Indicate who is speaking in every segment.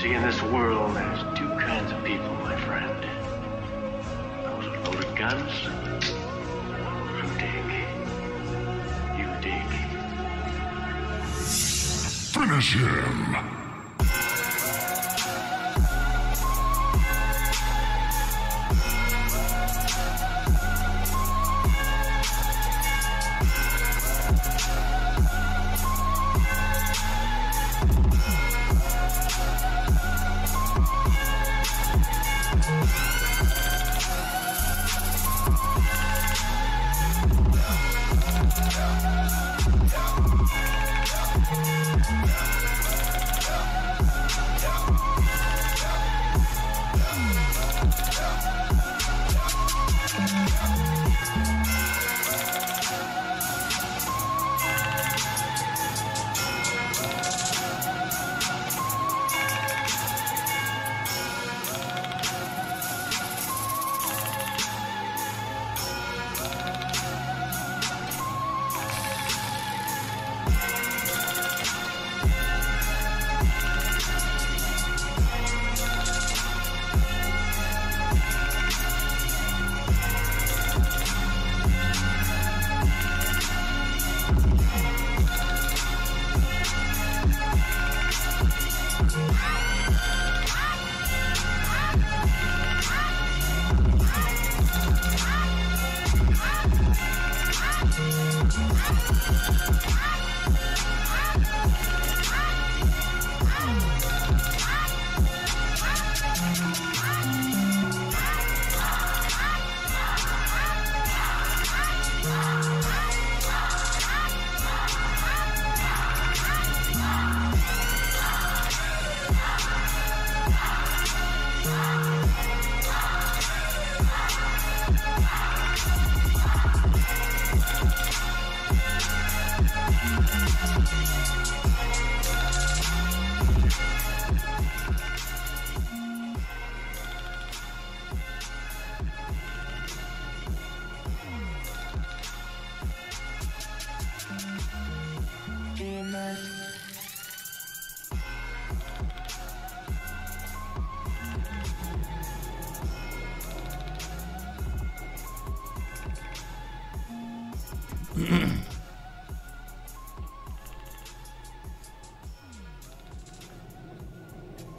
Speaker 1: See, in this world, there's two kinds of people, my friend. Those with loaded guns, who dig. You dig.
Speaker 2: Finish him!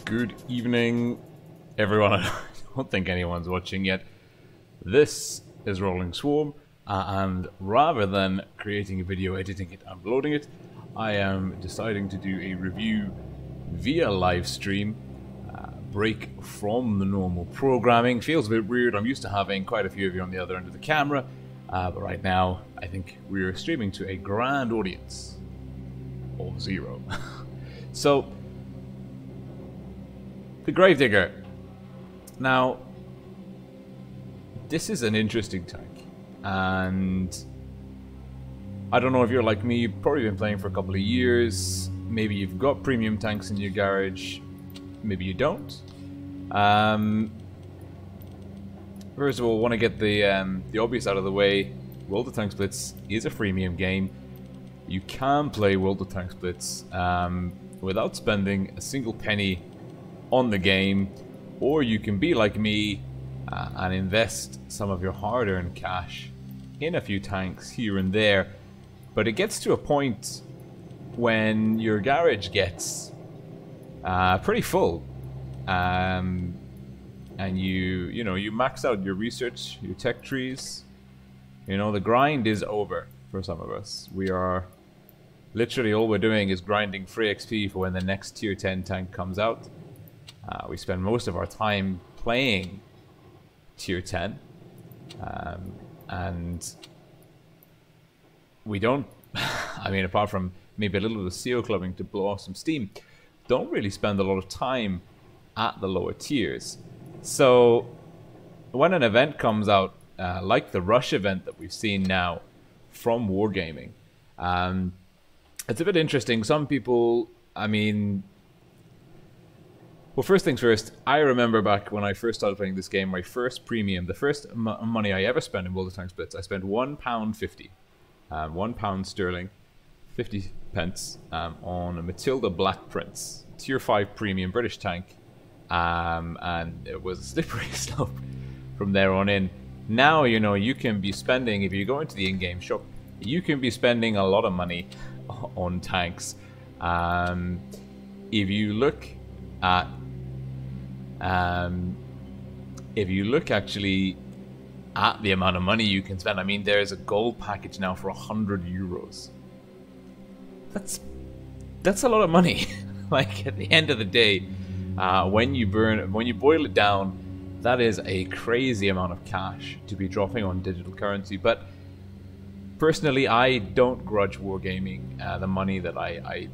Speaker 3: Good evening, everyone. I don't think anyone's watching yet. This is Rolling Swarm, and rather than creating a video, editing it, and uploading it, I am deciding to do a review via live stream. Break from the normal programming. Feels a bit weird. I'm used to having quite a few of you on the other end of the camera, but right now I think we're streaming to a grand audience of 0. So, the Gravedigger. Now, this is an interesting tank, and I don't know if you're like me. You've probably been playing for a couple of years. Maybe you've got premium tanks in your garage. Maybe you don't. First of all, I want to get the obvious out of the way. World of Tank Splits is a freemium game. You can play World of Tank Splits without spending a single penny on the game, or you can be like me and invest some of your hard-earned cash in a few tanks here and there. But it gets to a point when your garage gets pretty full, and you max out your research, your tech trees. You know, the grind is over for some of us. We are literally, all we're doing is grinding free XP for when the next tier 10 tank comes out. We spend most of our time playing tier 10, and we don't, I mean, apart from maybe a little bit of CO clubbing to blow off some steam, don't really spend a lot of time at the lower tiers. So when an event comes out, like the Rush event that we've seen now from Wargaming, it's a bit interesting. Some people, I mean, well, first things first, I remember back when I first started playing this game, my first premium, the first money I ever spent in World of Tank Splits, I spent £1.50, £1 sterling 50 pence on a Matilda Black Prince, tier 5 premium British tank, and it was a slippery slope from there on in. Now, you know, you can be spending, if you go into the in-game shop, you can be spending a lot of money on tanks. If you look at, actually at the amount of money you can spend, I mean, there's a gold package now for 100 euros. That's a lot of money. Like, at the end of the day, when you boil it down, that is a crazy amount of cash to be dropping on digital currency. But personally, I don't grudge Wargaming the money that I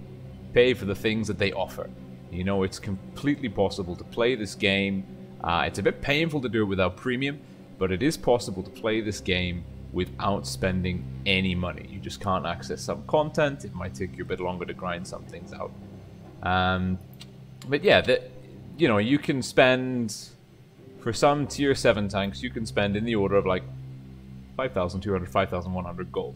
Speaker 3: pay for the things that they offer. You know, it's completely possible to play this game. It's a bit painful to do it without premium, but it is possible to play this game without spending any money. You just can't access some content. It might take you a bit longer to grind some things out. But yeah, you know, you can spend, for some tier 7 tanks, you can spend in the order of like 5,200, 5,100 gold.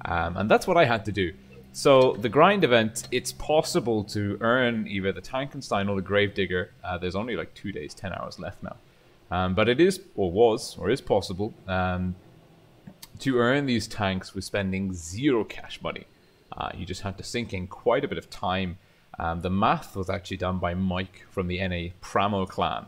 Speaker 3: And that's what I had to do. So the grind event, it's possible to earn either the Tankenstein or the Gravedigger. There's only like 2 days, 10 hours left now. But it is, or is possible to earn these tanks with spending 0 cash money. You just have to sink in quite a bit of time. The math was actually done by Mike from the NA Pramo clan.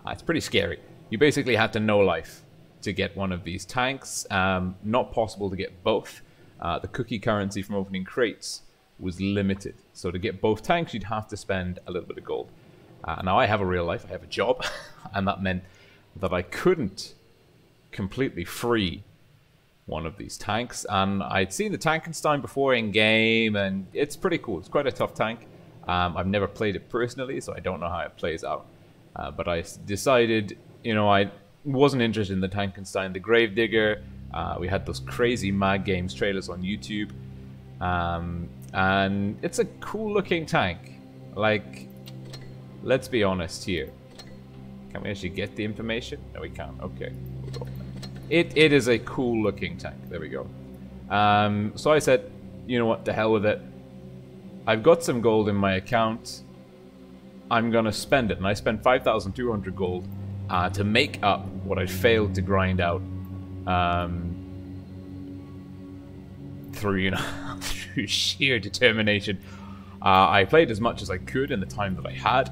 Speaker 3: It's pretty scary. You basically have to know life to get one of these tanks. Not possible to get both. The cookie currency from opening crates was limited. So to get both tanks, you'd have to spend a little bit of gold. Now I have a real life, I have a job, and that meant that I couldn't completely free one of these tanks. And I'd seen the Tankenstein before in game, and it's pretty cool. It's quite a tough tank. I've never played it personally, so I don't know how it plays out. But I decided, you know, I wasn't interested in the Tankenstein. The Gravedigger, we had those crazy Mad Games trailers on YouTube. And it's a cool looking tank. Like, let's be honest here. Can we actually get the information? No, we can't. Okay. We'll go. It is a cool looking tank. There we go. So I said, you know what, the hell with it. I've got some gold in my account. I'm gonna spend it. And I spent 5,200 gold to make up what I failed to grind out through, you know, through sheer determination. I played as much as I could in the time that I had.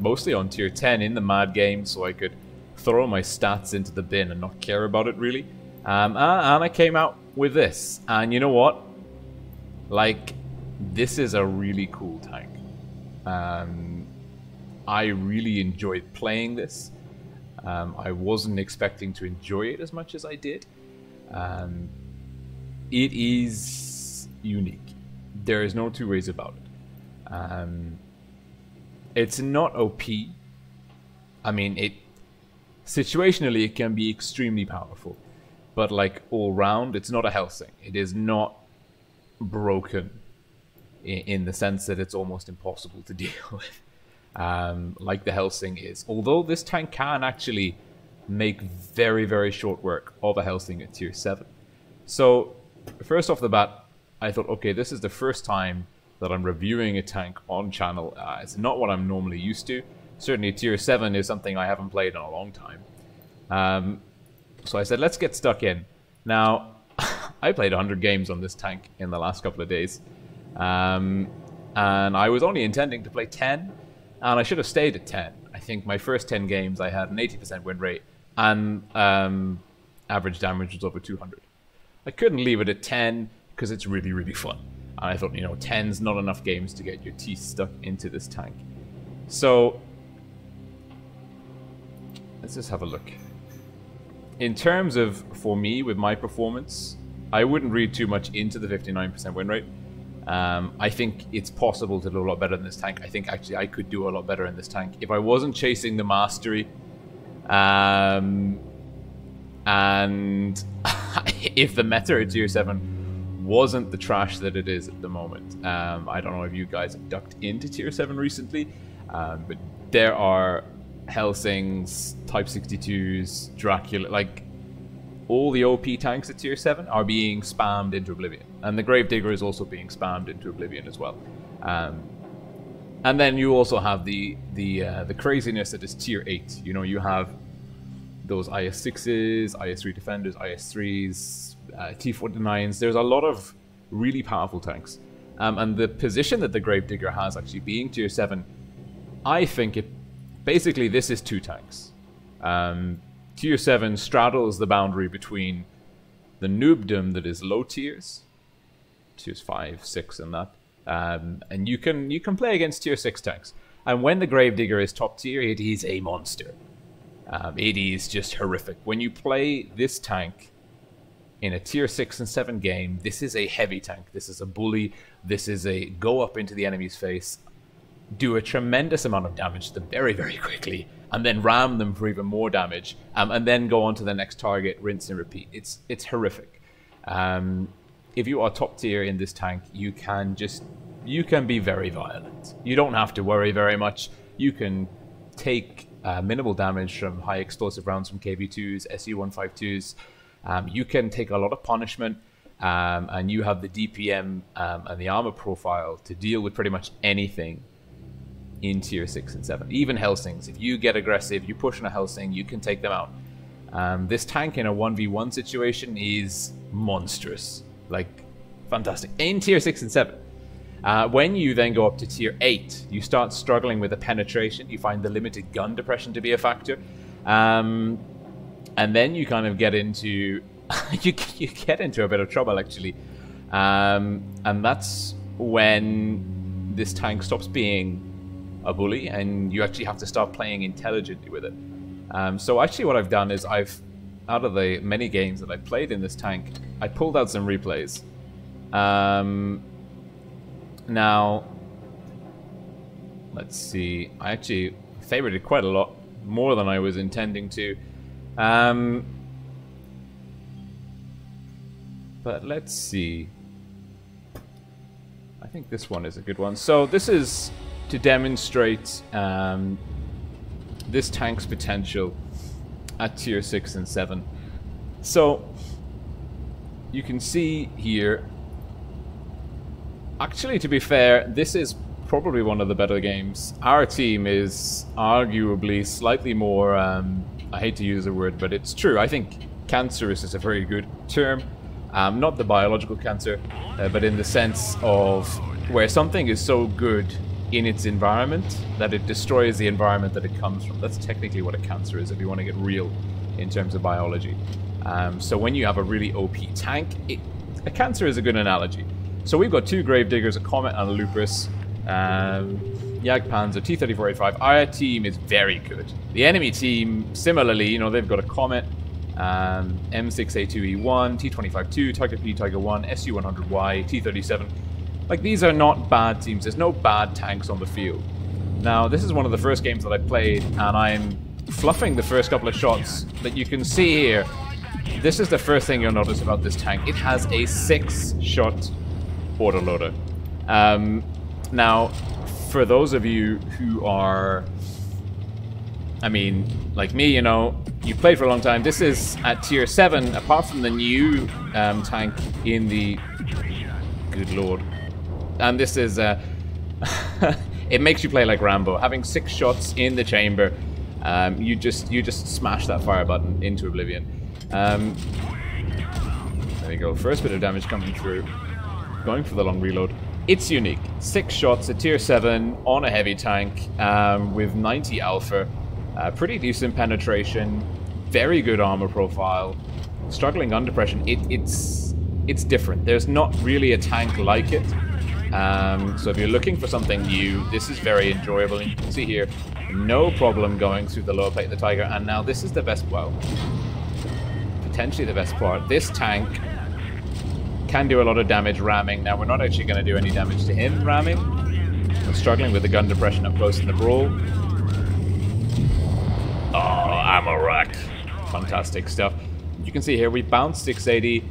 Speaker 3: Mostly on tier 10 in the Mad Game, so I could throw my stats into the bin and not care about it really. And I came out with this. And you know what? Like, this is a really cool tank. I really enjoyed playing this. I wasn't expecting to enjoy it as much as I did. It is unique. There is no two ways about it. It's not OP. I mean, situationally it can be extremely powerful, but like all round, it's not a Helsing. It is not broken in the sense that it's almost impossible to deal with, like the Helsing is. Although this tank can actually make very, very short work of a Helsing at tier 7. So first off the bat, I thought, okay, this is the first time that I'm reviewing a tank on channel. It's not what I'm normally used to. Certainly tier 7 is something I haven't played in a long time. So I said, let's get stuck in. Now, I played 100 games on this tank in the last couple of days. And I was only intending to play 10, and I should have stayed at 10. I think my first 10 games I had an 80% win rate, and average damage was over 200. I couldn't leave it at 10 because it's really, really fun. And I thought, you know, 10's not enough games to get your teeth stuck into this tank. So let's just have a look. In terms of, for me, with my performance, I wouldn't read too much into the 59% win rate. I think it's possible to do a lot better than this tank. I think actually I could do a lot better in this tank if I wasn't chasing the mastery. And if the meta at tier 7 wasn't the trash that it is at the moment. I don't know if you guys have ducked into tier 7 recently, but there are Helsings, Type 62s, Dracula, like all the OP tanks at tier 7 are being spammed into oblivion. And the Gravedigger is also being spammed into oblivion as well. And then you also have the craziness that is tier 8. You know, you have those IS-6s, IS-3 defenders, IS-3s, T-49s. There's a lot of really powerful tanks. And the position that the Gravedigger has actually being tier 7, I think it... Basically, this is 2 tanks. Tier 7 straddles the boundary between the noobdom that is low tiers, tiers 5, 6 and that, and you can play against tier 6 tanks. And when the Gravedigger is top tier, it is a monster. It is just horrific. When you play this tank in a tier 6 and 7 game, this is a heavy tank. This is a bully. This is a go up into the enemy's face, do a tremendous amount of damage to them very, very quickly, and then ram them for even more damage, and then go on to the next target, rinse and repeat. It's horrific. If you are top tier in this tank, you can be very violent. You don't have to worry very much. You can take minimal damage from high explosive rounds from KV2s, SU-152s. You can take a lot of punishment, and you have the DPM and the armor profile to deal with pretty much anything in tier 6 and 7. Even Helsings. If you get aggressive, you push on a Helsing, you can take them out. This tank in a 1v1 situation is monstrous. Like, fantastic. In tier 6 and 7. When you then go up to tier 8, you start struggling with the penetration. You find the limited gun depression to be a factor. And then you kind of get into... you get into a bit of trouble, actually. And that's when this tank stops being a bully, and you actually have to start playing intelligently with it. So actually what I've done is out of the many games that I've played in this tank, I pulled out some replays. Now, let's see. I actually favorited quite a lot, more than I was intending to. But let's see. I think this one is a good one. So this is to demonstrate this tank's potential at tier 6 and 7. So you can see here, actually, to be fair, this is probably one of the better games. Our team is arguably slightly more, I hate to use the word, but it's true. I think cancerous is a very good term. Not the biological cancer, but in the sense of where something is so good in its environment that it destroys the environment that it comes from. That's technically what a cancer is, if you want to get real in terms of biology. So when you have a really OP tank, a cancer is a good analogy. So we've got 2 Gravediggers, a Comet and a Lupus, Jagdpanzer, T-3485. Our team is very good. The enemy team, similarly, you know, they've got a Comet, M6A2E1, T-25-2, Tiger P, Tiger 1, SU-100Y, T-37. Like, these are not bad teams. There's no bad tanks on the field. Now, this is one of the first games that I played, and I'm fluffing the first couple of shots. But you can see here, this is the first thing you'll notice about this tank. It has a 6-shot autoloader. Now, for those of you who are, I mean, like me, you know, you played for a long time. This is at tier 7, apart from the new tank in the... Good lord. And this is... it makes you play like Rambo. Having 6 shots in the chamber, you just smash that fire button into oblivion. There we go. First bit of damage coming through. Going for the long reload. It's unique. 6 shots at tier 7 on a heavy tank with 90 alpha. Pretty decent penetration. Very good armor profile. Struggling gun depression. It's different. There's not really a tank like it. So if you're looking for something new, this is very enjoyable. And you can see here, no problem going through the lower plate of the Tiger. And now this is the best, well, potentially the best part. This tank can do a lot of damage ramming. Now, we're not actually going to do any damage to him ramming. We're struggling with the gun depression up close in the brawl. Oh, ammo rack. Fantastic stuff. You can see here, we bounced 680.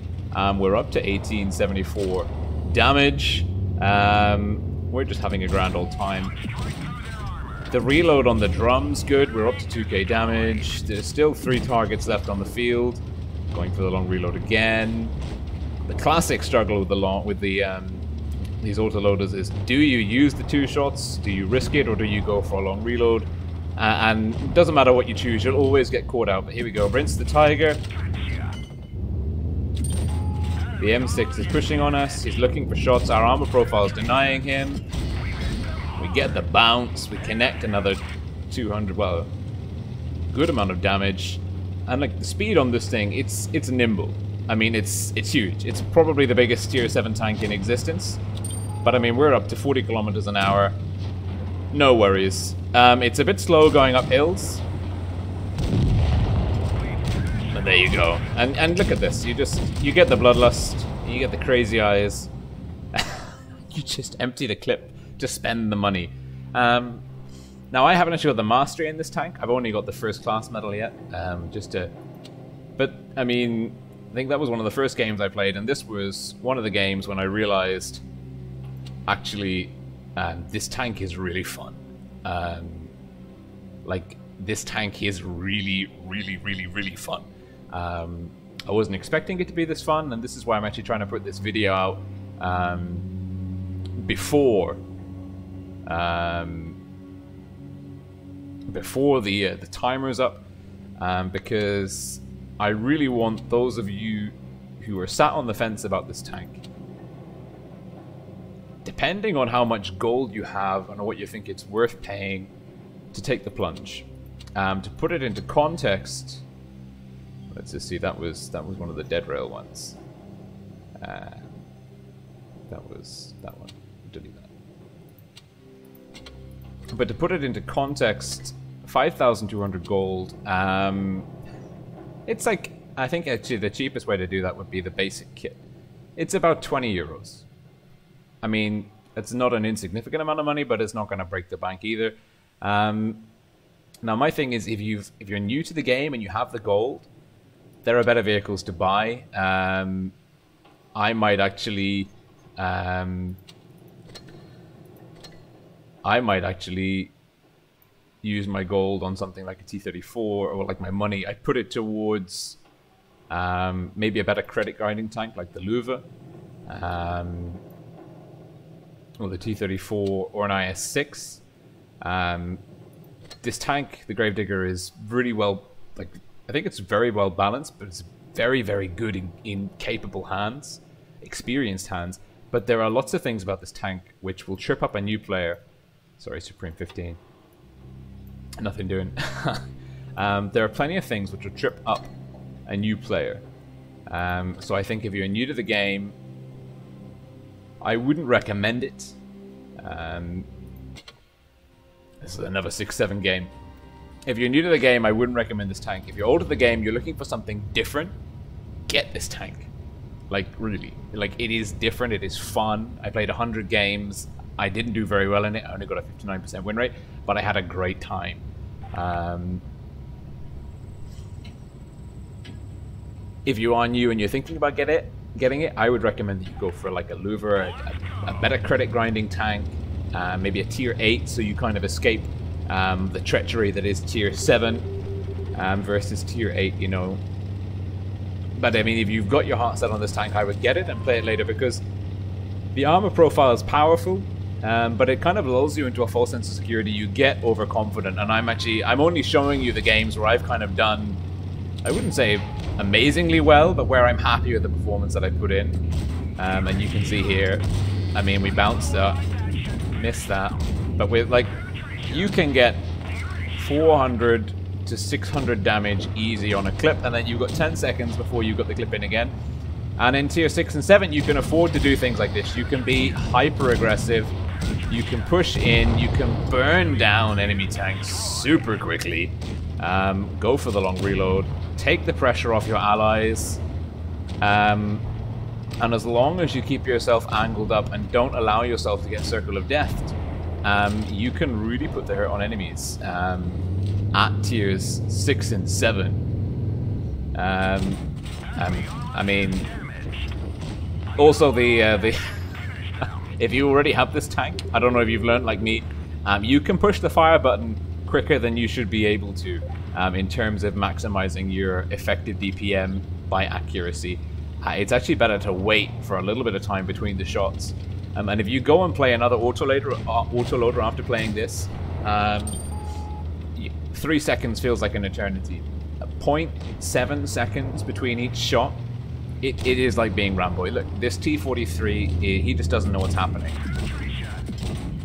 Speaker 3: We're up to 1874 damage. We're just having a grand old time. The reload on the drum's good. We're up to 2k damage. There's still 3 targets left on the field. Going for the long reload again. The classic struggle with these autoloaders is, do you use the 2 shots? Do you risk it, or do you go for a long reload? And it doesn't matter what you choose, you'll always get caught out. But here we go, Rinse the Tiger. The M6 is pushing on us. He's looking for shots. Our armor profile is denying him. We get the bounce. We connect another 200. Well, good amount of damage. And like the speed on this thing, it's nimble. I mean, it's huge. It's probably the biggest tier 7 tank in existence. But I mean, we're up to 40 kilometers an hour. No worries. It's a bit slow going up hills. And there you go. And look at this. You get the bloodlust. You get the crazy eyes. You just empty the clip to spend the money. Now I haven't actually got the mastery in this tank. I've only got the first class medal yet. But I mean, I think that was one of the first games I played, and this was one of the games when I realized, actually, this tank is really fun. Like, this tank is really, really, really, really fun. I wasn't expecting it to be this fun, and this is why I'm actually trying to put this video out before the timer's up, because I really want those of you who are sat on the fence about this tank, depending on how much gold you have and what you think it's worth paying, to take the plunge. To put it into context, let's just see, that was one of the dead rail ones. That was that one. Delete that. But to put it into context, 5,200 gold. It's like, I think actually the cheapest way to do that would be the basic kit. It's about 20 euros. I mean, it's not an insignificant amount of money, but it's not going to break the bank either. Now, my thing is, if you're new to the game and you have the gold, there are better vehicles to buy. I might actually use my gold on something like a T-34, or like my money, I put it towards maybe a better credit grinding tank like the Louvre, or the T-34, or an IS-6. This tank, the Gravedigger, is really well, like, I think it's very well balanced, but it's very, very good in capable hands, experienced hands. But there are lots of things about this tank which will trip up a new player. Sorry, Supreme 15. Nothing doing. There are plenty of things which will trip up a new player. So I think if you're new to the game, I wouldn't recommend it. This is another 6-7 game. If you're new to the game, I wouldn't recommend this tank. If you're old to the game, you're looking for something different, get this tank. Like, really. Like, it is different, it is fun. I played 100 games. I didn't do very well in it. I only got a 59% win rate, but I had a great time. If you are new and you're thinking about getting it, I would recommend that you go for like a Louvre, a better credit grinding tank, maybe a tier 8, so you kind of escape the treachery that is tier 7 versus tier 8, you know. But I mean, if you've got your heart set on this tank, I would get it and play it later, because the armor profile is powerful, but it kind of lulls you into a false sense of security. You get overconfident, and I'm only showing you the games where I've kind of done, I wouldn't say amazingly well, but where I'm happy with the performance that I put in. And you can see here, I mean, we bounced up, missed that, but with like, you can get 400 to 600 damage easy on a clip, and then you've got 10 seconds before you got the clip in again. And in tier 6 and 7, you can afford to do things like this. You can be hyper aggressive, you can push in, you can burn down enemy tanks super quickly, go for the long reload, take the pressure off your allies, and as long as you keep yourself angled up and don't allow yourself to get Circle of Death, you can really put the hurt on enemies at tiers 6 and 7. I mean, also the if you already have this tank, I don't know if you've learned like me, you can push the fire button quicker than you should be able to in terms of maximizing your effective DPM by accuracy. It's actually better to wait for a little bit of time between the shots. And if you go and play another autoloader after playing this, 3 seconds feels like an eternity. 0.7 seconds between each shot, it is like being Rambo. Look, this T-43, he just doesn't know what's happening.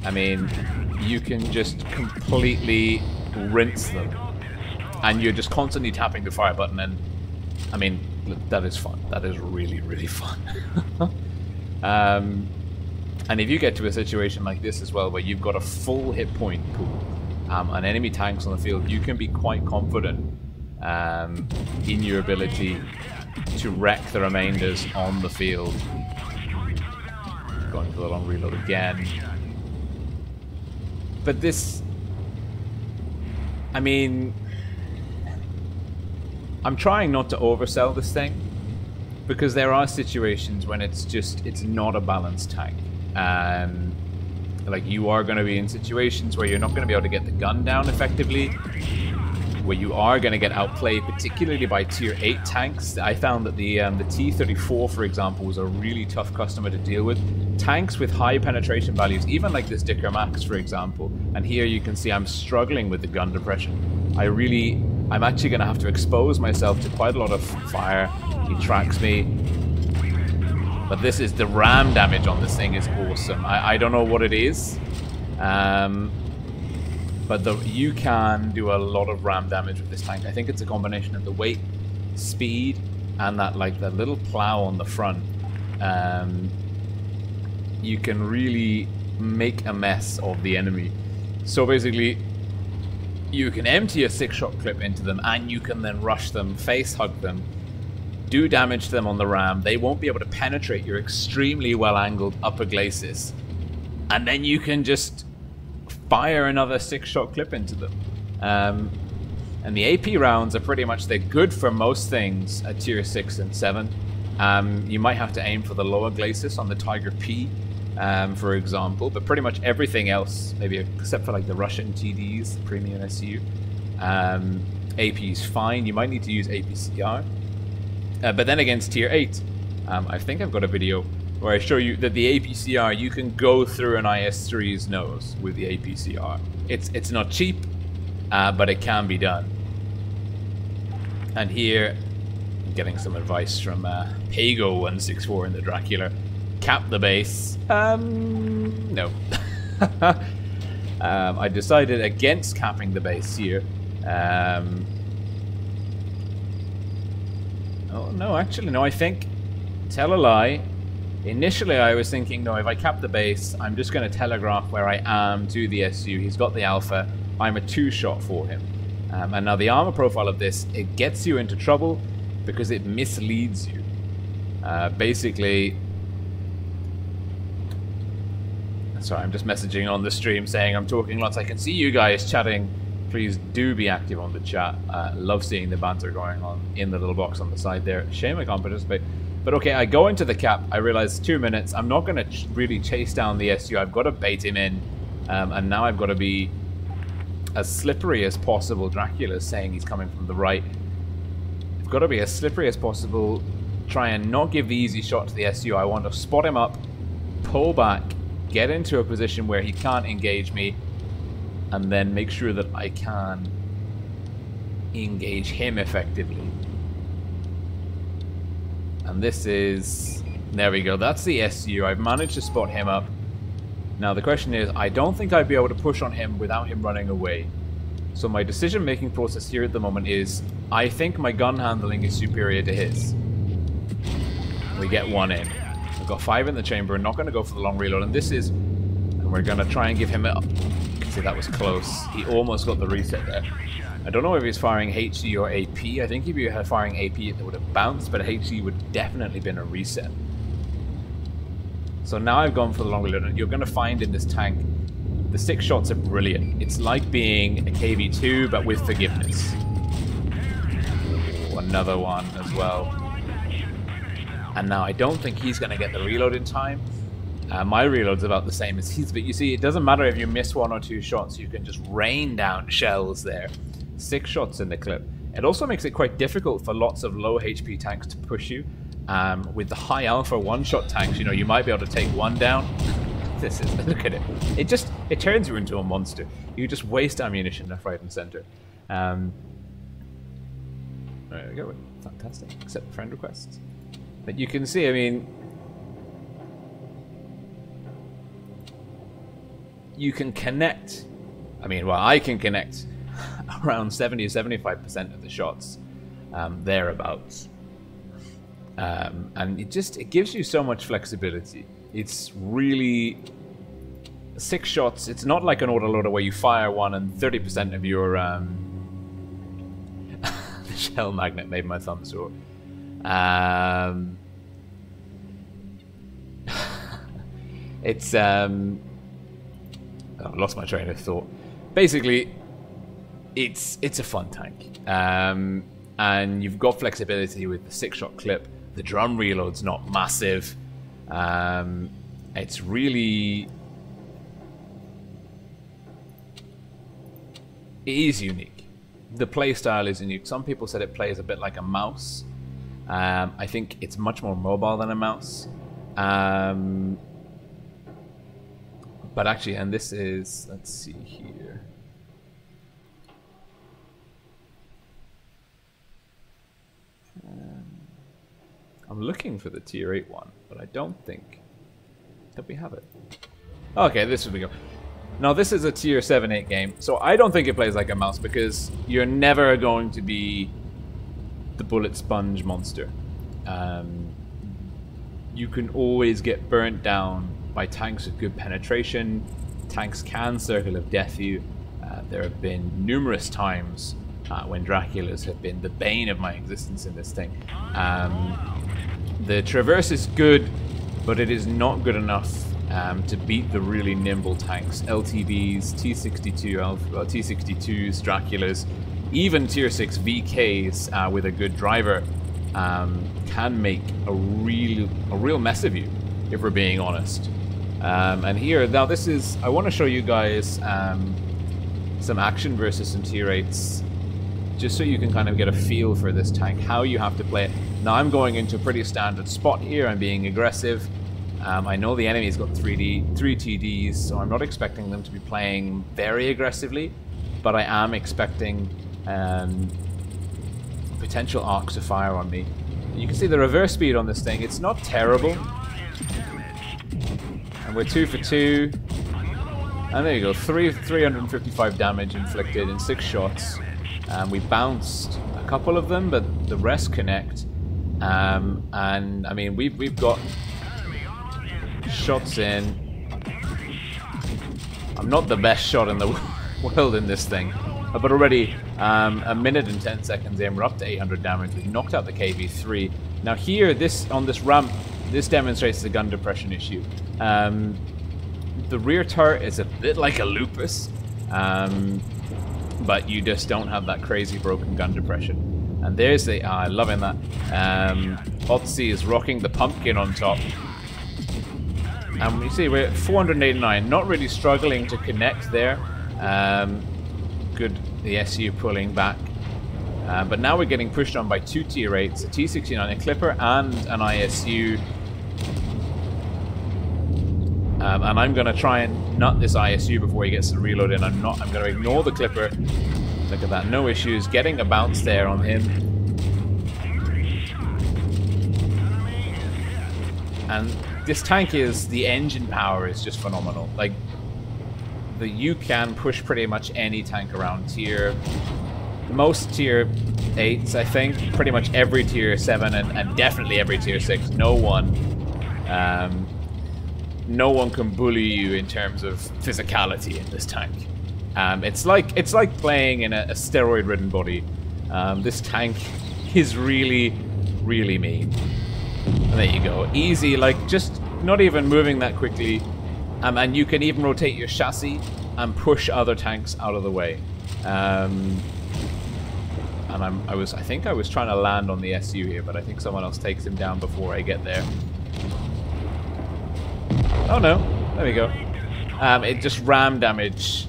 Speaker 3: I mean, you can just completely rinse them. And you're just constantly tapping the fire button, and I mean, that is fun. That is really, really fun. And if you get to a situation like this as well, where you've got a full hit point pool and enemy tanks on the field, you can be quite confident in your ability to wreck the remainders on the field. Going for the long reload again. But this, I mean, I'm trying not to oversell this thing, because there are situations when it's not a balanced tank. Like, you are going to be in situations where you're not going to be able to get the gun down effectively, where you are going to get outplayed, particularly by tier 8 tanks. I found that the T-34, for example, was a really tough customer to deal with. Tanks with high penetration values, even like this Dicker Max, for example. And here you can see I'm struggling with the gun depression. I'm actually going to have to expose myself to quite a lot of fire. He tracks me. But the RAM damage on this thing is awesome. I don't know what it is. But you can do a lot of RAM damage with this tank. I think it's a combination of the weight, speed, and that little plow on the front. You can really make a mess of the enemy. So basically, you can empty a 6-shot clip into them, and you can then rush them, face hug them, do damage to them on the ram. They won't be able to penetrate your extremely well-angled upper glacis. And then you can just fire another 6-shot clip into them. And the AP rounds are pretty much, they're good for most things at tier 6 and 7. You might have to aim for the lower glacis on the Tiger P, for example, but pretty much everything else, maybe except for like the Russian TDs, the premium SU, AP is fine. You might need to use APCR. But then against tier 8, I think I've got a video where I show you that the APCR, you can go through an IS-3's nose with the APCR. It's not cheap, but it can be done. And here, I'm getting some advice from Pago164 in the Dracula. Cap the base. No. I decided against capping the base here. Oh, no, actually, no, I think, tell a lie. Initially, I was thinking, no, if I cap the base, I'm just going to telegraph where I am to the SU. He's got the alpha. I'm a 2-shot for him. And now the armor profile of this, it gets you into trouble because it misleads you. Basically, sorry, I'm just messaging on the stream saying I'm talking lots. I can see you guys chatting. Please do be active on the chat. Love seeing the banter going on in the little box on the side there. Shame I can't participate. But okay, I go into the cap. I realize 2 minutes. I'm not going to really chase down the SU. I've got to bait him in. And now I've got to be as slippery as possible. Dracula's saying he's coming from the right. I've got to be as slippery as possible. Try and not give the easy shot to the SU. I want to spot him up, pull back, get into a position where he can't engage me, and then make sure that I can engage him effectively. And this is... there we go. That's the SU. I've managed to spot him up. Now the question is, I don't think I'd be able to push on him without him running away. So my decision-making process here at the moment is, I think my gun handling is superior to his. We get 1 in. We've got 5 in the chamber. We're not going to go for the long reload. And this is... and we're going to try and give him a... you can see that was close. He almost got the reset there. I don't know if he's firing HE or AP. I think if you had firing AP, it would have bounced, but HE would definitely been a reset. So now I've gone for the long reload, and you're going to find in this tank, the 6 shots are brilliant. It's like being a KV2, but with forgiveness. Ooh, another one as well. And now I don't think he's going to get the reload in time. My reload's about the same as his, but you see, it doesn't matter if you miss 1 or 2 shots. You can just rain down shells there. 6 shots in the clip. It also makes it quite difficult for lots of low HP tanks to push you. With the high alpha one-shot tanks, you know, you might be able to take one down. This is, look at it. It turns you into a monster. You just waste ammunition left, right, and center. There we go. Fantastic. Accept friend requests. But you can see, I mean, you can connect. I mean, well, I can connect around 70 to 75% of the shots, thereabouts. And it gives you so much flexibility. It's really 6 shots. It's not like an autoloader where you fire one and 30% of your the shell magnet made my thumb sore. It's I lost my train of thought. Basically, it's a fun tank, and you've got flexibility with the 6-shot clip. The drum reload's not massive. It's really... It is unique. The playstyle is unique. Some people said it plays a bit like a mouse. I think it's much more mobile than a mouse. But actually, and this is... Let's see here. I'm looking for the tier 8 one, but I don't think that we have it. Okay, this is we go. Now this is a tier 7-8 game, so I don't think it plays like a mouse because you're never going to be the bullet sponge monster. You can always get burnt down by tanks with good penetration. Tanks can circle of death you. There have been numerous times when Draculas have been the bane of my existence in this thing. The traverse is good, but it is not good enough to beat the really nimble tanks. LTVs, T62s, Draculas, even tier 6 VKs with a good driver can make a real mess of you, if we're being honest. And here, now this is, I want to show you guys some action versus some tier 8s, just so you can kind of get a feel for this tank, how you have to play it. Now I'm going into a pretty standard spot here, I'm being aggressive. I know the enemy's got 3 TDs, so I'm not expecting them to be playing very aggressively, but I am expecting potential arcs of fire on me. You can see the reverse speed on this thing, it's not terrible. And we're 2 for 2. And there you go, 355 damage inflicted in 6 shots. We bounced a couple of them, but the rest connect. And I mean, we've got shots in. I'm not the best shot in the world in this thing, but already a minute and 10 seconds in, we're up to 800 damage. We've knocked out the KV-3. Now here, on this ramp, this demonstrates the gun depression issue. The rear turret is a bit like a lupus, but you just don't have that crazy broken gun depression. And there's the, loving that. Otzi is rocking the pumpkin on top. And you see we're at 489, not really struggling to connect there. Good, the SU pulling back. But now we're getting pushed on by 2 tier 8s, a T69, a Clipper, and an ISU. And I'm going to try and nut this ISU before he gets the reload in. I'm going to ignore the Clipper. Look at that, no issues. Getting a bounce there on him. And this tank is, the engine power is just phenomenal. Like, you can push pretty much any tank around most tier 8s, I think. Pretty much every tier 7 and definitely every tier 6. No one can bully you in terms of physicality in this tank. It's like playing in a steroid-ridden body. This tank is really, really mean. And there you go, easy, like just not even moving that quickly. And you can even rotate your chassis and push other tanks out of the way. And I think I was trying to land on the SU here, but I think someone else takes him down before I get there. Oh no, there we go. It just ram damage.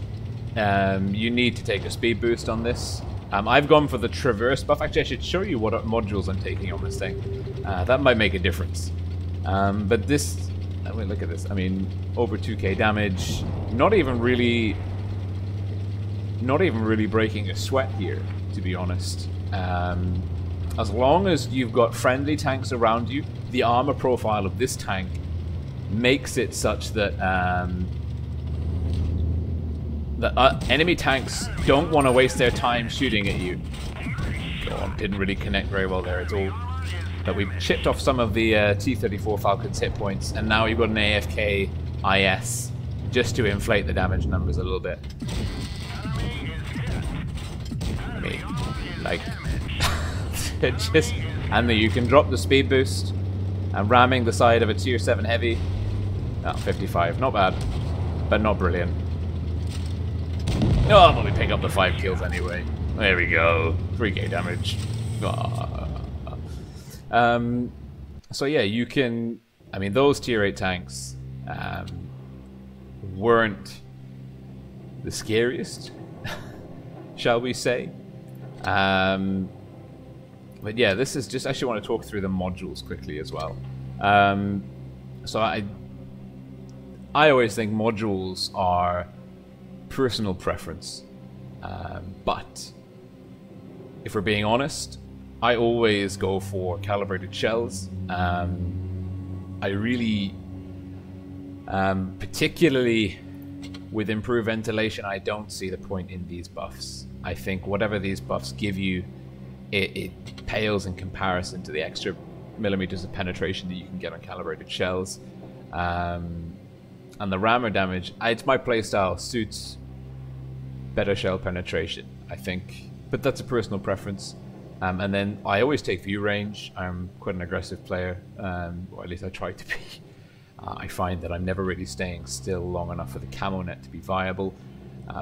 Speaker 3: You need to take a speed boost on this. I've gone for the traverse buff. Actually, I should show you what modules I'm taking on this thing. That might make a difference. But this... I mean, look at this. I mean, over 2k damage. Not even really breaking a sweat here, to be honest. As long as you've got friendly tanks around you, the armor profile of this tank makes it such that enemy tanks don't want to waste their time shooting at you. Go on, didn't really connect very well there at all. But we've chipped off some of the T-34 Falcon's hit points, and now you've got an AFK IS just to inflate the damage numbers a little bit. I mean, like, just, and you can drop the speed boost, and ramming the side of a tier 7 heavy. Oh, 55, not bad, but not brilliant. Oh, but we pick up the 5 kills anyway. There we go, 3k damage. So yeah, you can... I mean, those tier 8 tanks weren't the scariest, shall we say. But yeah, this is just... I actually want to talk through the modules quickly as well. So I always think modules are personal preference. But if we're being honest, I always go for calibrated shells. I really, particularly with improved ventilation, I don't see the point in these buffs. I think whatever these buffs give you, it pales in comparison to the extra millimeters of penetration that you can get on calibrated shells. And the rammer damage, it's my playstyle, suits better shell penetration, I think. But that's a personal preference. And then I always take view range. I'm quite an aggressive player, or at least I try to be. I find that I'm never really staying still long enough for the camo net to be viable.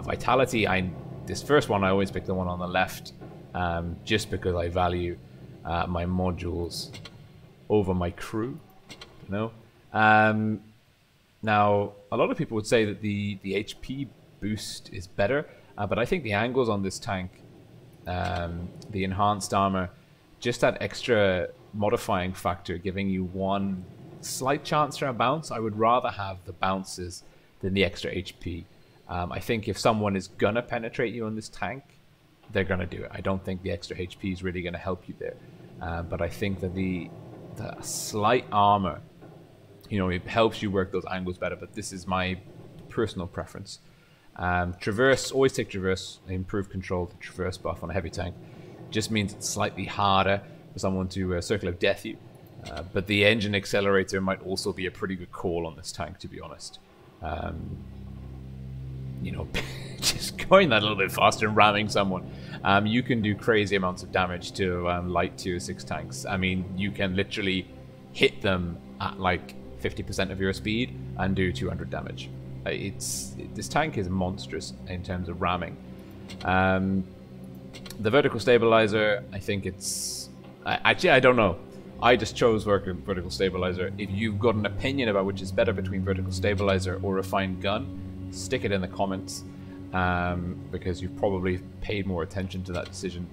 Speaker 3: Vitality, this first one I always pick the one on the left, just because I value my modules over my crew. You know. Now a lot of people would say that the HP boost is better, but I think the angles on this tank, the enhanced armor, just that extra modifying factor giving you one slight chance for a bounce. I would rather have the bounces than the extra HP. I think if someone is gonna penetrate you on this tank, they're gonna do it. I don't think the extra HP is really gonna help you there. But I think that the slight armor, you know, it helps you work those angles better. But this is my personal preference. Traverse, always take traverse. Improve control to traverse buff on a heavy tank. Just means it's slightly harder for someone to circle of death you. But the engine accelerator might also be a pretty good call on this tank, to be honest. You know, just going that a little bit faster and ramming someone. You can do crazy amounts of damage to light tier 6 tanks. I mean, you can literally hit them at like 50% of your speed and do 200 damage. This tank is monstrous in terms of ramming. The vertical stabilizer, I think it's... Actually, I don't know. I just chose vertical stabilizer. If you've got an opinion about which is better between vertical stabilizer or refined gun, stick it in the comments, because you've probably paid more attention to that decision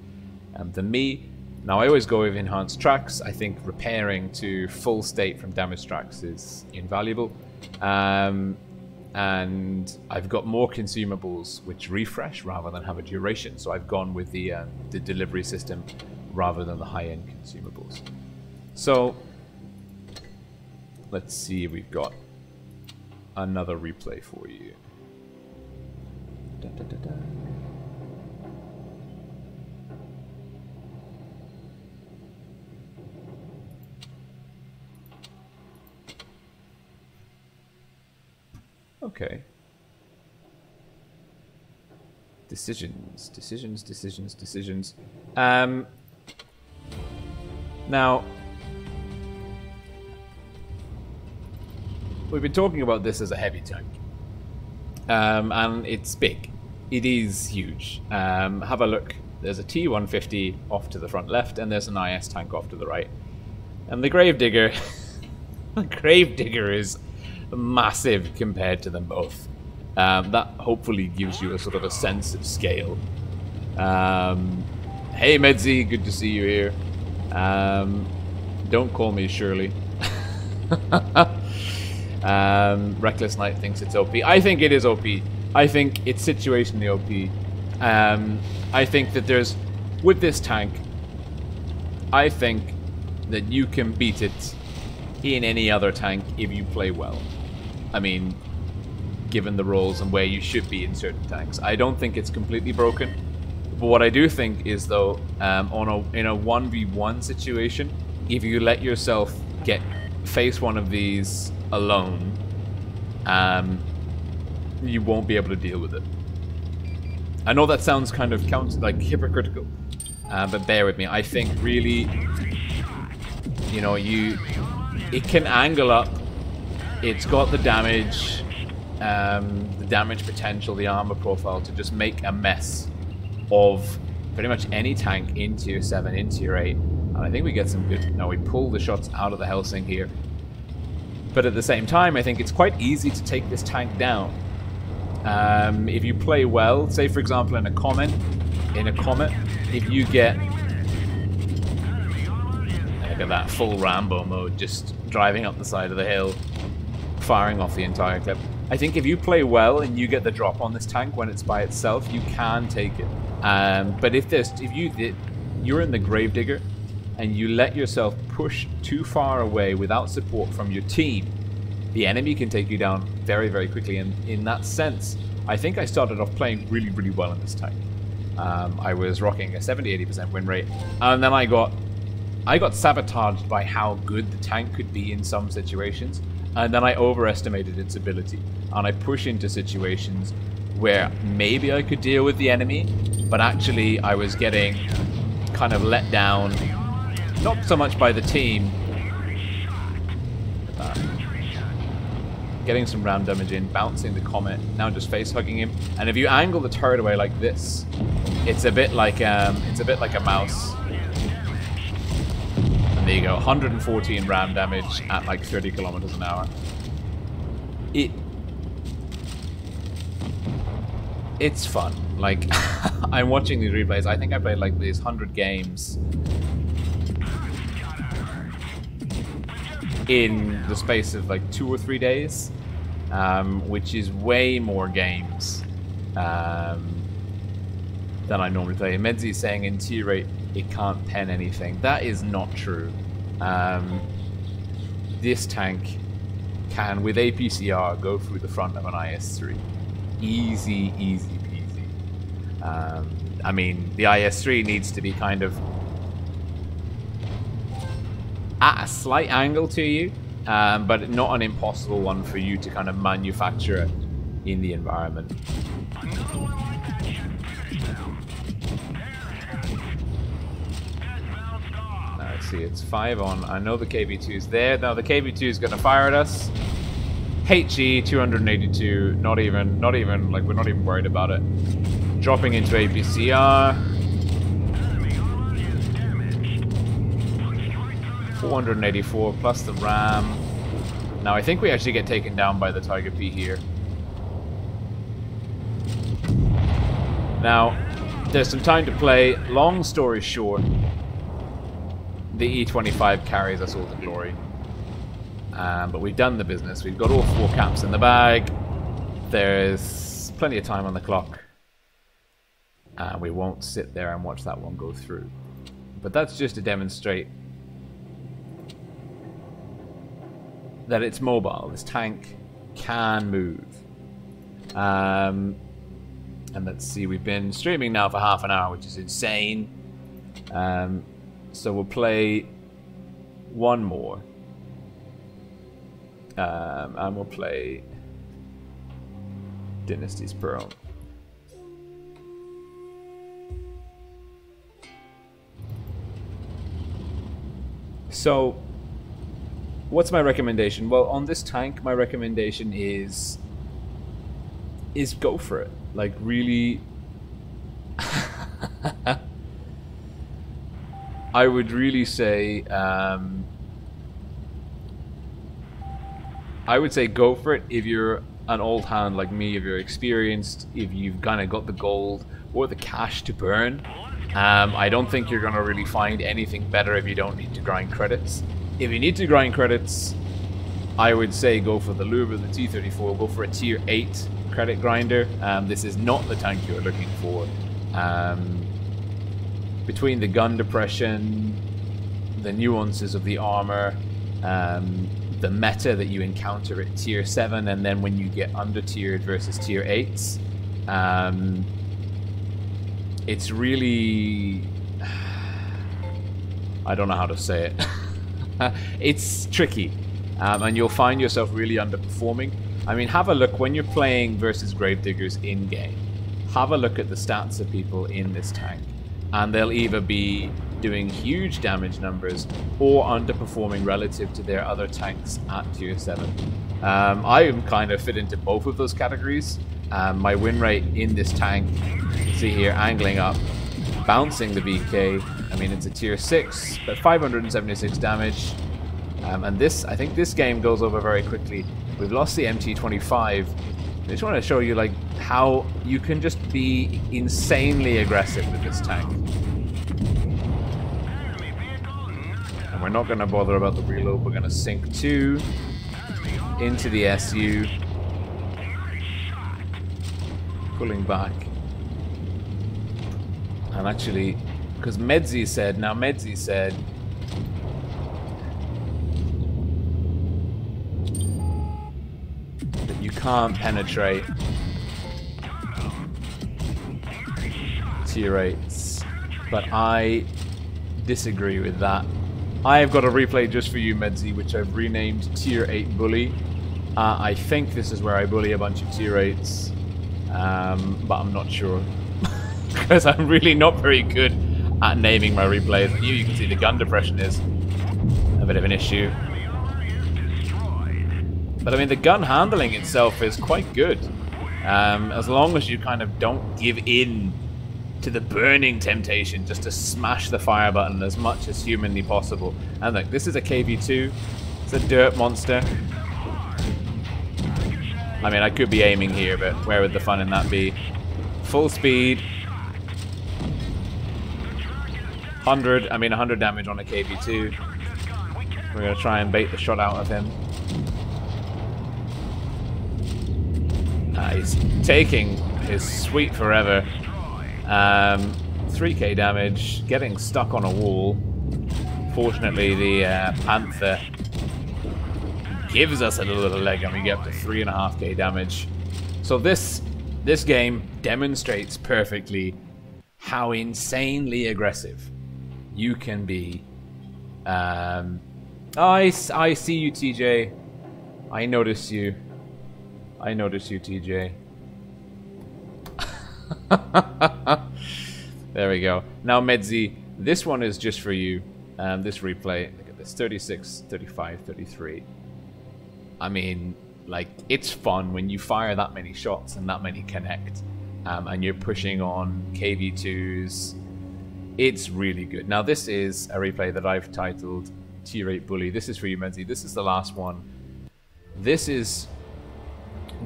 Speaker 3: than me. Now, I always go with enhanced tracks. I think repairing to full state from damaged tracks is invaluable. And I've got more consumables which refresh rather than have a duration, so I've gone with the delivery system rather than the high-end consumables. So let's see, we've got another replay for you. Da, da, da, da. Okay. Decisions. Now, we've been talking about this as a heavy tank. And it's big. It is huge. Have a look. There's a T-150 off to the front left, and there's an IS tank off to the right. And the Gravedigger... the Gravedigger is massive compared to them both. That hopefully gives you a sort of a sense of scale. Hey Medzi, good to see you here. Don't call me Shirley. Reckless Knight thinks it's OP. I think it is OP. I think it's situationally OP. I think that there's, with this tank, I think that you can beat it in any other tank if you play well. I mean, given the roles and where you should be in certain tanks. I don't think it's completely broken. But what I do think is, though, in a 1v1 situation, if you let yourself face one of these alone, you won't be able to deal with it. I know that sounds kind of hypocritical, but bear with me. I think really, you know, it can angle up. It's got the damage potential, the armor profile to just make a mess of pretty much any tank in tier 7, in tier 8. And I think we get some good... No, we pull the shots out of the Helsing here. But at the same time, I think it's quite easy to take this tank down. If you play well, say for example in a Comet, if you get... Look at that, full Rambo mode, just driving up the side of the hill, firing off the entire clip. I think if you play well and you get the drop on this tank when it's by itself, you can take it. But if you're in the Gravedigger and you let yourself push too far away without support from your team, the enemy can take you down very, very quickly. And in that sense, I think I started off playing really, really well in this tank. I was rocking a 70-80% win rate, and then I got sabotaged by how good the tank could be in some situations, and then I overestimated its ability, and I push into situations where maybe I could deal with the enemy, but actually I was getting kind of let down, not so much by the team. Getting some ram damage in, bouncing the Comet, now just face hugging him, and if you angle the turret away like this, it's a bit like a mouse. And there you go, 114 ram damage at like 30 kilometers an hour. It's fun. Like, I'm watching these replays. I think I played like these 100 games in the space of like 2 or 3 days, which is way more games than I normally play. Medzi is saying in tier 8 it can't pen anything. That is not true. This tank can, with APCR, go through the front of an IS-3. Easy, easy peasy. I mean, the IS-3 needs to be kind of at a slight angle to you, but not an impossible one for you to kind of manufacture in the environment. Let's see, it's 5 on. I know the KV-2 is there. Now the KV-2 is going to fire at us. HE 282. Not even like, we're not even worried about it. Dropping into APCR. 484 plus the ram. Now I think we actually get taken down by the Tiger P here. Now there's some time to play. Long story short, the E25 carries us all to glory. But we've done the business. We've got all 4 caps in the bag. There's plenty of time on the clock. We won't sit there and watch that one go through. But that's just to demonstrate that it's mobile. This tank can move. And let's see, we've been streaming now for half an hour, which is insane. So we'll play one more. And we'll play Dynasty's Pearl. So, what's my recommendation? Well, on this tank, my recommendation is go for it. Like, really... I would really say... I would say go for it if you're an old hand like me, if you're experienced, if you've kind of got the gold or the cash to burn, I don't think you're going to really find anything better if you don't need to grind credits. If you need to grind credits, I would say go for the Louvre, the T-34, go for a tier 8 credit grinder. This is not the tank you're looking for. Between the gun depression, the nuances of the armor, the meta that you encounter at tier 7, and then when you get under-tiered versus tier 8s, it's really... I don't know how to say it. It's tricky, and you'll find yourself really underperforming. I mean, have a look when you're playing versus Gravediggers in-game. Have a look at the stats of people in this tank, and they'll either be doing huge damage numbers or underperforming relative to their other tanks at tier 7. I am kind of fit into both of those categories. My win rate in this tank, see here, angling up, bouncing the BK. I mean, it's a tier 6, but 576 damage. And this, I think this game goes over very quickly. We've lost the MT25. I just want to show you like how you can just be insanely aggressive with this tank. And we're not going to bother about the reload. We're going to sink 2 into the SU. Pulling back. And actually, because Medzi said, that you can't penetrate tier 8s, but I disagree with that. I have got a replay just for you, Medzi, which I've renamed tier 8 bully. I think this is where I bully a bunch of tier 8s, but I'm not sure. Because I'm really not very good at naming my replays. You can see the gun depression is a bit of an issue. But I mean, the gun handling itself is quite good. As long as you kind of don't give in to the burning temptation just to smash the fire button as much as humanly possible. And look, this is a KV2. It's a dirt monster. I mean, I could be aiming here, but where would the fun in that be? Full speed. 100 damage on a KV2. We're going to try and bait the shot out of him. He's taking his sweet forever. 3k damage, getting stuck on a wall. Fortunately, the Panther gives us a little leg and we get up to 3.5k damage. So this game demonstrates perfectly how insanely aggressive you can be. I see you, TJ. I notice you. I notice you, TJ. There we go. Now, Medzi, this one is just for you. This replay, look at this, 36, 35, 33. I mean, like, it's fun when you fire that many shots and that many connect, and you're pushing on KV2s. It's really good. Now, this is a replay that I've titled Tier 8 Bully. This is for you, Medzi. This is the last one. This is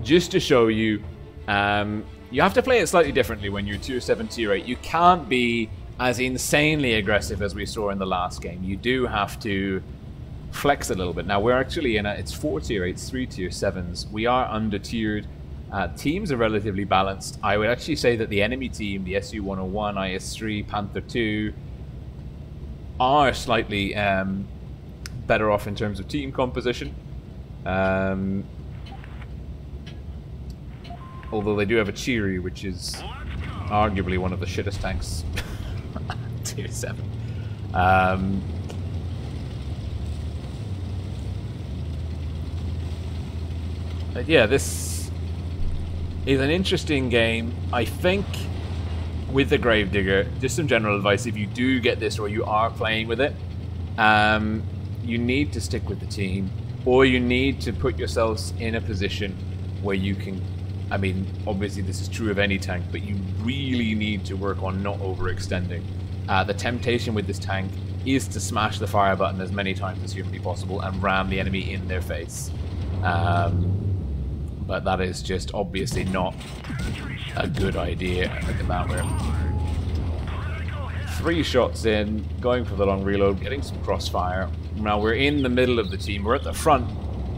Speaker 3: just to show you, you have to play it slightly differently when you're Tier 7, Tier 8. You can't be as insanely aggressive as we saw in the last game. You do have to flex a little bit. Now, we're actually in it's 4 Tier 8s, 3 Tier 7s. We are under-tiered. Teams are relatively balanced. I would actually say that the enemy team, the SU-101, IS-3, Panther 2, are slightly better off in terms of team composition. Although they do have a Cheery, which is arguably one of the shittest tanks. Tier 7. But yeah, this is an interesting game. I think with the Gravedigger, just some general advice, if you do get this or you are playing with it, you need to stick with the team, or you need to put yourselves in a position where you can, I mean, obviously this is true of any tank, but you really need to work on not overextending. The temptation with this tank is to smash the fire button as many times as humanly possible and ram the enemy in their face. but that is just obviously not a good idea. Look at that, we're 3 shots in, going for the long reload, getting some crossfire. Now we're in the middle of the team, we're at the front,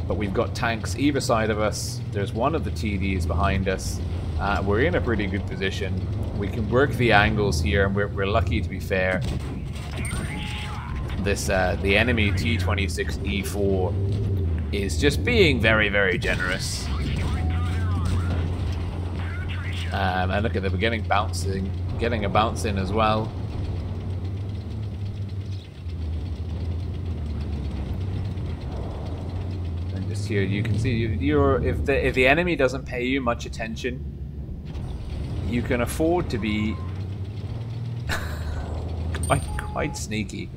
Speaker 3: but we've got tanks either side of us. There's one of the TDs behind us. We're in a pretty good position. We can work the angles here, and we're lucky, to be fair. This the enemy T-26E4 is just being very, very generous. And look at the beginning, getting a bounce in as well. And just here you can see if the enemy doesn't pay you much attention, you can afford to be quite sneaky.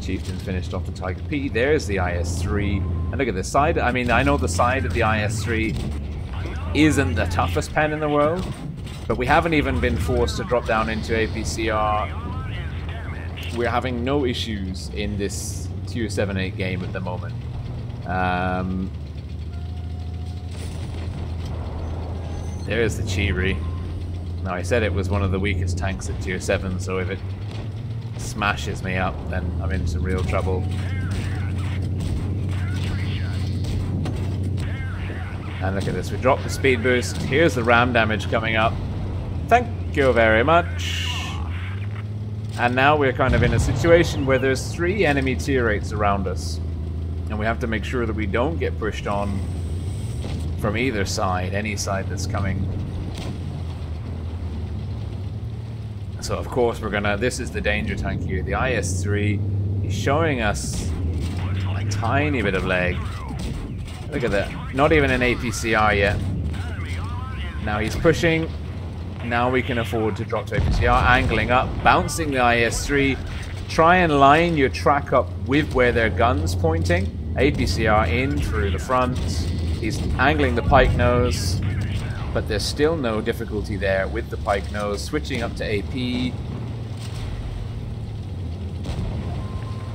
Speaker 3: Chieftain's finished off the Tiger P. There's the IS-3. And look at this side. I mean, I know the side of the IS-3 isn't the toughest pen in the world, but we haven't even been forced to drop down into APCR. We're having no issues in this Tier 7-8 game at the moment. There's the Chiri. Now, I said it was one of the weakest tanks at Tier 7, so if it smashes me up, then I'm in some real trouble. And look at this, we dropped the speed boost. Here's the ram damage coming up. Thank you very much. And now we're kind of in a situation where there's 3 enemy tier 8s around us. And we have to make sure that we don't get pushed on from either side, any side that's coming. So of course we're gonna, this is the danger tank here. The IS-3 is showing us a tiny bit of leg. Look at that, not even an APCR yet. Now he's pushing. Now we can afford to drop to APCR, angling up, bouncing the IS-3. Try and line your track up with where their gun's pointing. APCR in through the front. He's angling the pike nose, but there's still no difficulty there with the pike nose. Switching up to AP.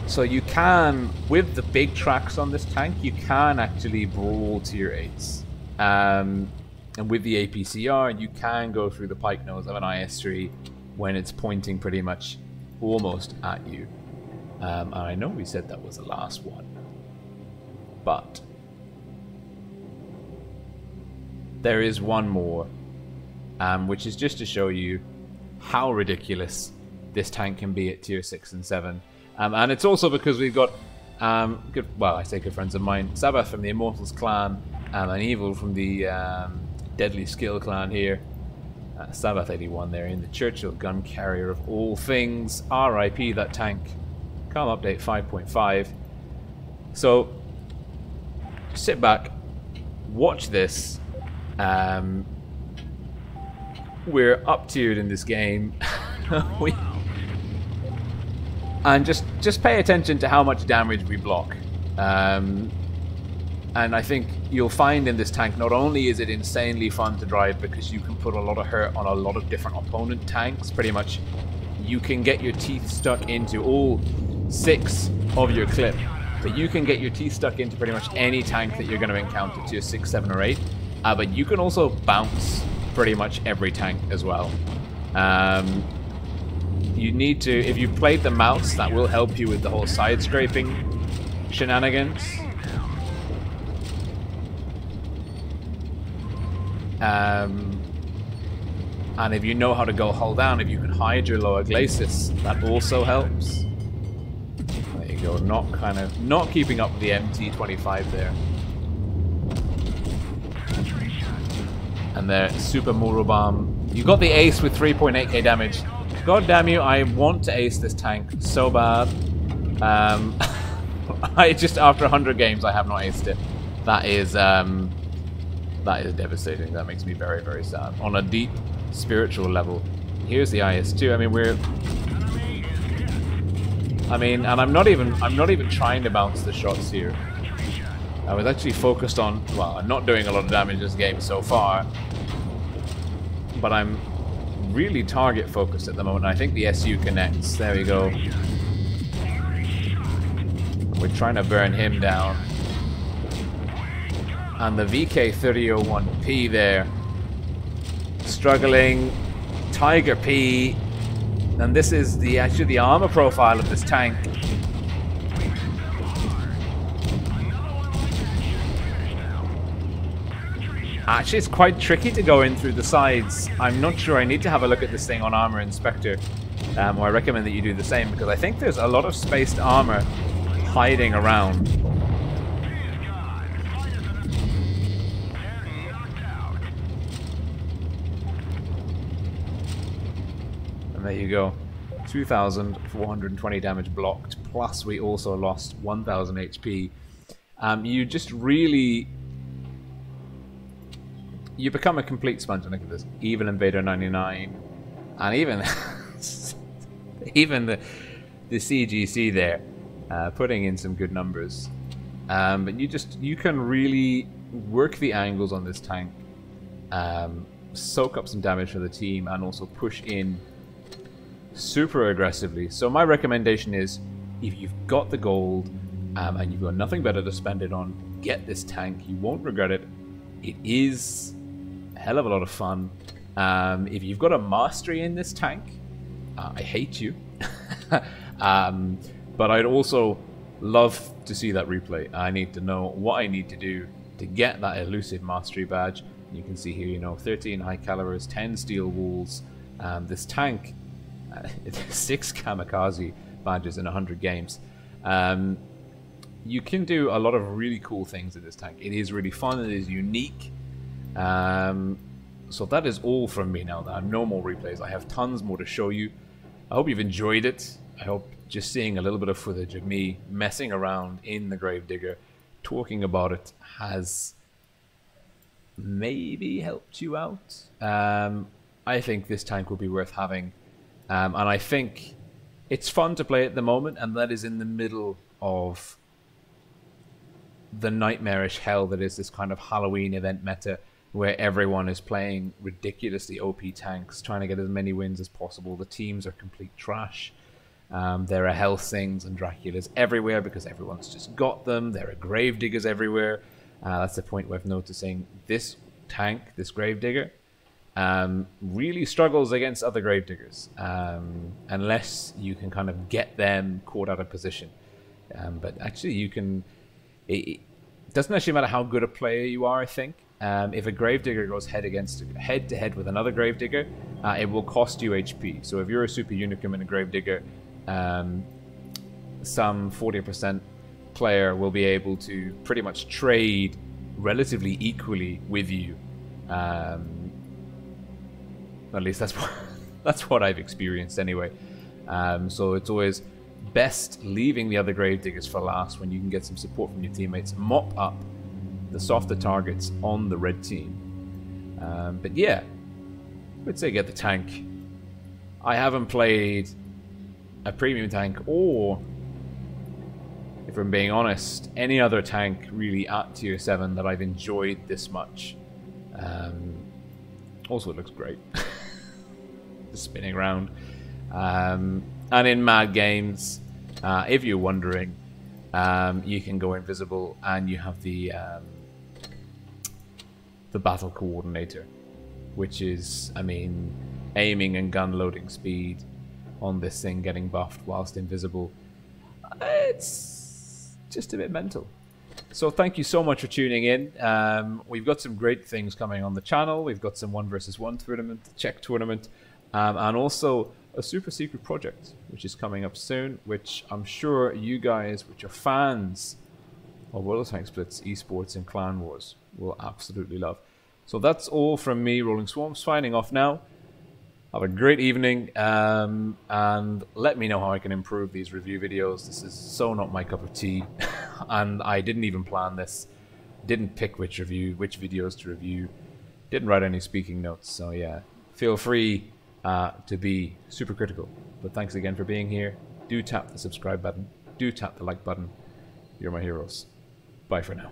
Speaker 3: So you can, with the big tracks on this tank, you can actually brawl tier 8s. And with the APCR, you can go through the pike nose of an IS-3 when it's pointing pretty much almost at you. And I know we said that was the last one, but there is one more, which is just to show you how ridiculous this tank can be at tier 6 and 7. And it's also because we've got good friends of mine, Sabbath from the Immortals clan, and Evil from the Deadly Skill clan here. Sabbath 81 there in the Churchill gun carrier of all things. RIP that tank. Calm update 5.5. So sit back, watch this. We're up tiered in this game. And just pay attention to how much damage we block. And I think you'll find in this tank, not only is it insanely fun to drive because you can put a lot of hurt on a lot of different opponent tanks, pretty much you can get your teeth stuck into all 6 of your clip, but you can get your teeth stuck into pretty much any tank that you're going to encounter, tier 6, 7, or 8. But you can also bounce pretty much every tank as well. You need to, if you've played the mouse, that will help you with the whole side scraping shenanigans. And if you know how to go hull down, if you can hide your lower glacis, that also helps. There you go, not keeping up with the MT25 there. And there, Super Muro Bomb. You got the ace with 3.8k damage. God damn you, I want to ace this tank so bad. I just, after 100 games, I have not aced it. That is devastating. That makes me very, very sad. On a deep spiritual level. Here's the IS-2. And I'm not even trying to bounce the shots here. I was actually focused on, well, I'm not doing a lot of damage this game so far, but I'm really target focused at the moment. I think the SU connects. There we go. We're trying to burn him down. And the VK3001P there. Struggling. Tiger P. And this is actually the armor profile of this tank. Actually, it's quite tricky to go in through the sides. I'm not sure. I need to have a look at this thing on Armor Inspector. Or I recommend that you do the same, because I think there's a lot of spaced armor hiding around. And there you go. 2,420 damage blocked, plus we also lost 1,000 HP. You just really... You become a complete sponge. Look at this. Even Invader 99. And even... even the CGC there. Putting in some good numbers. But you can really work the angles on this tank. Soak up some damage for the team. And also push in super aggressively. So my recommendation is, if you've got the gold and you've got nothing better to spend it on, get this tank. You won't regret it. It is a hell of a lot of fun. If you've got a mastery in this tank, I hate you. But I'd also love to see that replay. I need to know what I need to do to get that elusive mastery badge. You can see here, 13 high calibers, 10 steel walls. This tank, 6 kamikaze badges in 100 games. You can do a lot of really cool things in this tank. It is really fun. It is unique. So that is all from me now. There are no more replays. I have tons more to show you. I hope you've enjoyed it. I hope just seeing a little bit of footage of me messing around in the Gravedigger, talking about it, has maybe helped you out. I think this tank will be worth having. And I think it's fun to play at the moment, and that is in the middle of the nightmarish hell that is this kind of Halloween event meta, where everyone is playing ridiculously OP tanks, trying to get as many wins as possible. The teams are complete trash. There are Helsings and Draculas everywhere because everyone's just got them. There are Gravediggers everywhere. That's the point worth noticing. This tank, this Gravedigger, really struggles against other Gravediggers, unless you can kind of get them caught out of position. But actually you can... It doesn't actually matter how good a player you are, I think. If a Gravedigger goes head-to-head with another Gravedigger, it will cost you HP. So if you're a Super Unicum and a Gravedigger, some 40% player will be able to pretty much trade relatively equally with you. At least that's what I've experienced anyway. So it's always best leaving the other Gravediggers for last when you can get some support from your teammates. Mop up the softer targets on the red team. But yeah, I would say get the tank. I haven't played a premium tank, or, if I'm being honest, any other tank really at tier 7 that I've enjoyed this much. Also, it looks great. Just spinning around. And in Mad Games, if you're wondering, you can go invisible, and you have the battle coordinator, which is, I mean, aiming and gun loading speed on this thing getting buffed whilst invisible. It's just a bit mental. So thank you so much for tuning in. We've got some great things coming on the channel. We've got some 1 vs 1 tournament, the Czech tournament, and also a super secret project which is coming up soon, which I'm sure you guys, which are fans of World of Tank Splits, Esports and Clan Wars, will absolutely love. So that's all from me, Rolling Swarm, signing off now. Have a great evening, and let me know how I can improve these review videos. This is so not my cup of tea, and I didn't even plan this. Didn't pick which videos to review. Didn't write any speaking notes, so yeah. Feel free to be super critical. But thanks again for being here. Do tap the subscribe button. Do tap the like button. You're my heroes. Bye for now.